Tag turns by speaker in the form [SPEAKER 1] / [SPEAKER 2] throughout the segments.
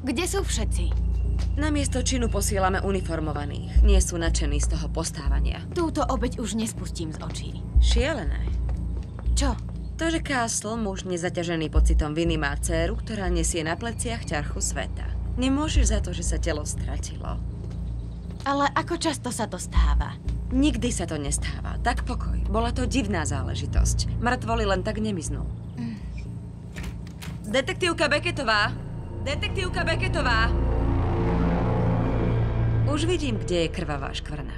[SPEAKER 1] Kde sú všetci?
[SPEAKER 2] Namiesto činu posielame uniformovaných. Nie sú nadšení z toho postávania.
[SPEAKER 1] Túto obeť už nespustím z očí.
[SPEAKER 2] Šialené.
[SPEAKER 1] Čo?
[SPEAKER 2] To, že Castle, muž nezaťažený pocitom viny, má dcéru, ktorá nesie na pleciach ťarchu sveta. Nemôžeš za to, že sa telo stratilo.
[SPEAKER 1] Ale ako často sa to stáva?
[SPEAKER 2] Nikdy sa to nestáva. Tak pokoj. Bola to divná záležitosť. Mŕtvoly len tak nemiznú. Detektívka Beckettová! Detektívka Beckettová! Už vidím, kde je krvavá škvrna.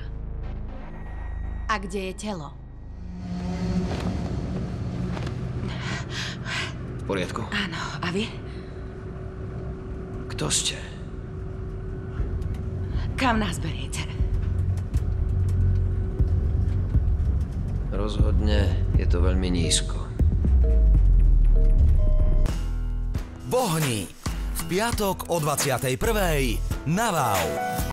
[SPEAKER 1] A kde je telo?
[SPEAKER 3] V poriadku?
[SPEAKER 2] Áno, a vy?
[SPEAKER 3] Kto ste?
[SPEAKER 2] Kam nás beriete?
[SPEAKER 3] Rozhodne je to veľmi nízko.
[SPEAKER 4] Bohník. V piatok o 21:00 na Wow.